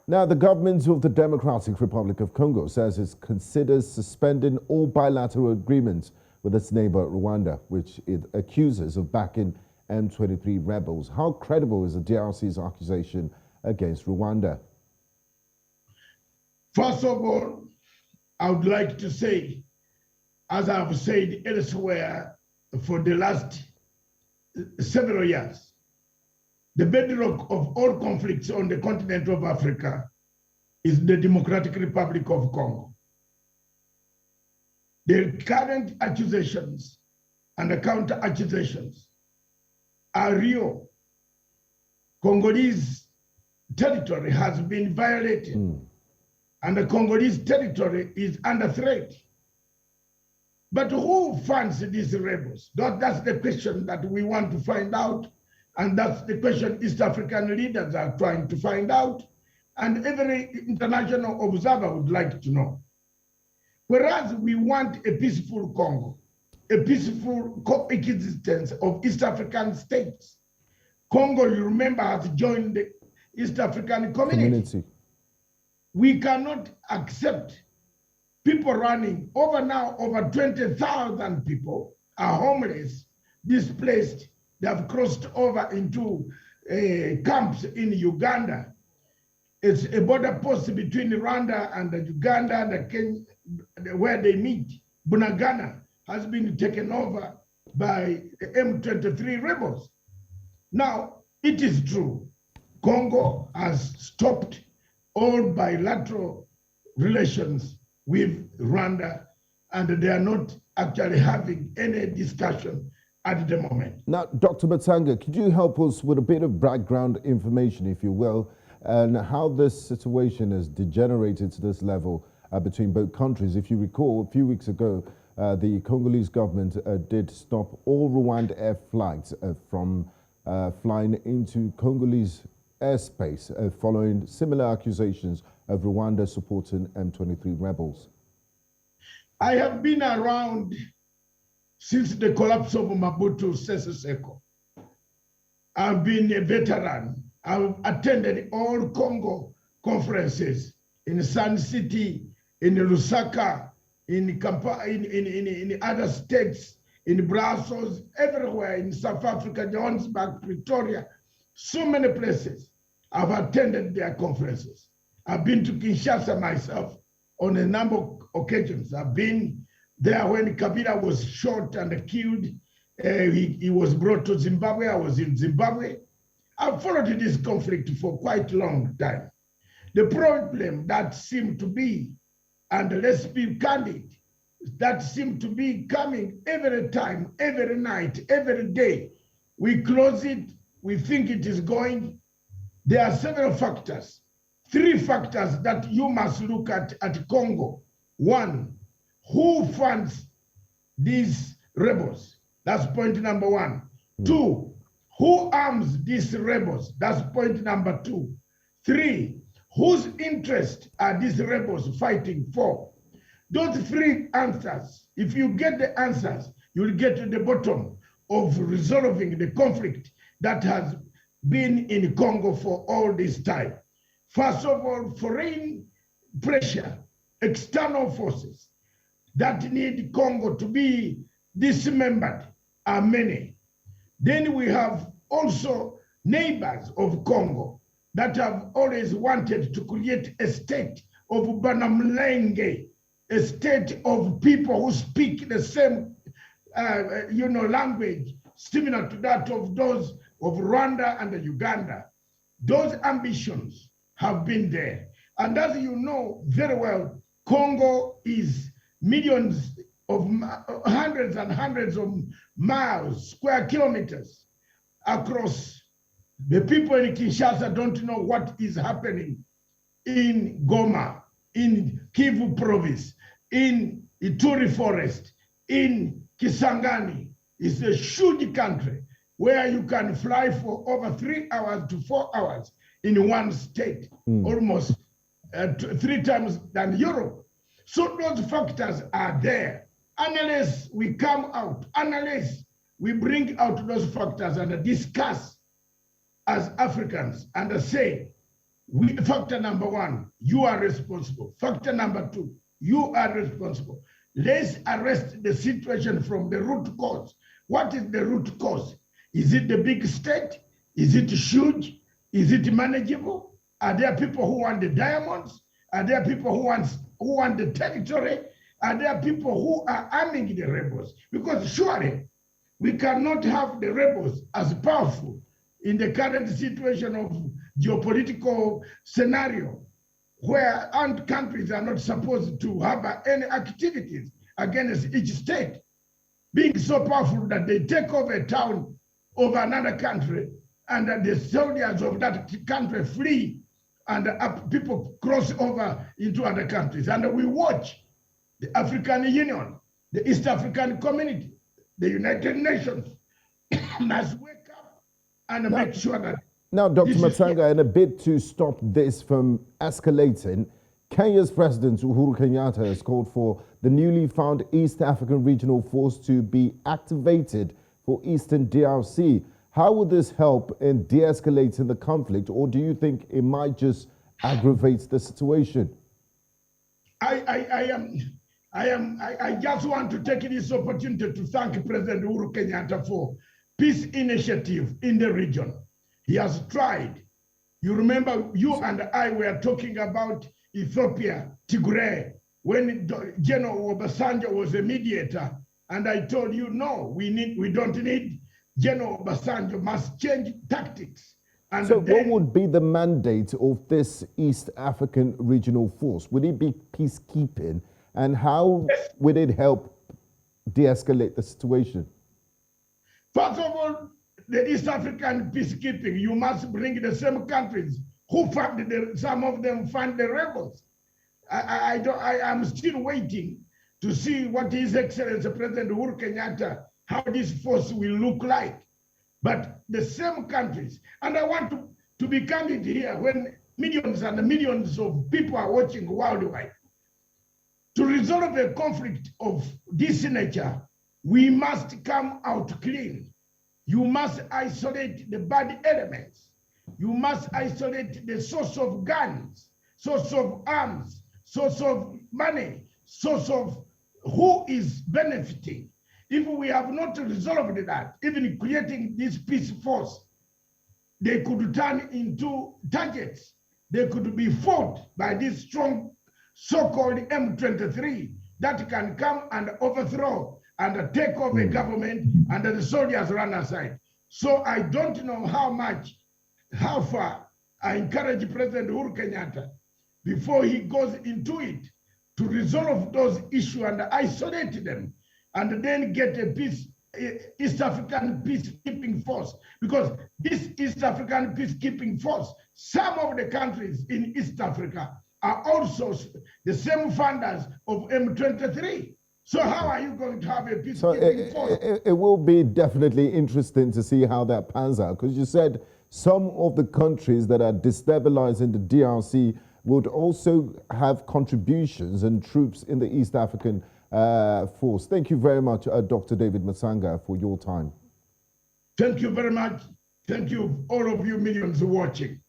Now, the government of the Democratic Republic of Congo says it considers suspending all bilateral agreements with its neighbor Rwanda, which it accuses of backing M23 rebels. How credible is the DRC's accusation against Rwanda? First of all, I would like to say, as I've said elsewhere for the last several years, the bedrock of all conflicts on the continent of Africa is the Democratic Republic of Congo. The current accusations and the counter accusations are real. Congolese territory has been violated, and the Congolese territory is under threat. But who funds these rebels? That's the question that we want to find out. And that's the question East African leaders are trying to find out. And every international observer would like to know. Whereas we want a peaceful Congo, a peaceful coexistence of East African states. Congo, you remember, has joined the East African community. We cannot accept people running over 20,000 people are homeless, displaced. They have crossed over into camps in Uganda. It's a border post between Rwanda and Uganda and Kenya, where they meet. Bunagana has been taken over by the M23 rebels. Now, it is true, Congo has stopped all bilateral relations with Rwanda, and they are not actually having any discussion at the moment. Now, Dr. Matsanga, could you help us with a bit of background information, if you will, and how this situation has degenerated to this level between both countries? If you recall, a few weeks ago, the Congolese government did stop all Rwanda air flights from flying into Congolese airspace following similar accusations of Rwanda supporting M23 rebels. I have been around since the collapse of Mobutu Sese Seko. I've been a veteran. I've attended all Congo conferences in Sun City, in Lusaka, in other states, in Brussels, everywhere, in South Africa, Johannesburg, Pretoria, so many places. I've attended their conferences. I've been to Kinshasa myself on a number of occasions. I've been there when Kabila was shot and killed. He was brought to Zimbabwe. I was in Zimbabwe. I've followed this conflict for quite a long time. The problem that seemed to be, and let's be candid, that seemed to be coming every time, every night, every day. We close it, we think it is going. There are several factors, 3 factors that you must look at Congo. 1, who funds these rebels? That's point number 1. 2, who arms these rebels? That's point number 2. 3, whose interest are these rebels fighting for? Those 3 answers, if you get the answers, you'll get to the bottom of resolving the conflict that has been in Congo for all this time. First of all, foreign pressure, external forces that need Congo to be dismembered are many. Then we have also neighbors of Congo that have always wanted to create a state of Banamlenge, a state of people who speak the same language similar to that of those of Rwanda and Uganda. Those ambitions have been there. And as you know very well, Congo is millions of hundreds and hundreds of miles, square kilometers across. The people in Kinshasa don't know what is happening in Goma, in Kivu province, in Ituri forest, in Kisangani. It's a huge country where you can fly for over 3 hours to 4 hours in one state, almost 3 times than Europe. So those factors are there. Unless we come out, unless we bring out those factors and discuss as Africans and say, Factor number one, you are responsible. Factor number two, you are responsible. Let's arrest the situation from the root cause. What is the root cause? Is it the big state? Is it huge? Is it manageable? Are there people who want the diamonds? Are there people who want the territory? Are there people who are arming the rebels? Because surely we cannot have the rebels as powerful in the current situation of geopolitical scenario where armed countries are not supposed to have any activities against each state, being so powerful that they take over a town of another country and that the soldiers of that country flee and people cross over into other countries. And we watch the African Union, the East African Community, the United Nations must wake up and make sure that. Now, Dr. Matsanga, in a bid to stop this from escalating, Kenya's President Uhuru Kenyatta has called for the newly found East African Regional Force to be activated for Eastern DRC. How will this help in de-escalating the conflict, or do you think it might just aggravate the situation? I just want to take this opportunity to thank President Uhuru Kenyatta for peace initiative in the region. He has tried. You remember, you and I were talking about Ethiopia, Tigray, when General Obasanjo was a mediator, and I told you, no, we don't need General Obasanjo, must change tactics. And so what would be the mandate of this East African Regional Force? Would it be peacekeeping? And how would it help de-escalate the situation? First of all, the East African peacekeeping, you must bring the same countries who fund some of them fund the rebels. I'm still waiting to see what His Excellency President Uhuru Kenyatta, how this force will look like. But the same countries, and I want to be candid here, when millions and millions of people are watching worldwide, to resolve a conflict of this nature, we must come out clean. You must isolate the bad elements. You must isolate the source of guns, source of arms, source of money, source of who is benefiting. If we have not resolved that, even creating this peace force, they could turn into targets. They could be fought by this strong so-called M23 that can come and overthrow and take over government, and the soldiers run aside. So I don't know how far I encourage President Uhuru Kenyatta, before he goes into it, to resolve those issues and isolate them, and then get a East African peacekeeping force. Because this East African peacekeeping force, some of the countries in East Africa are also the same funders of M23. So how are you going to have a peacekeeping force? It will be definitely interesting to see how that pans out, because you said some of the countries that are destabilizing the DRC would also have contributions and troops in the East African force. Thank you very much, Dr. David Matsanga, for your time. Thank you very much. Thank you, all of you millions watching.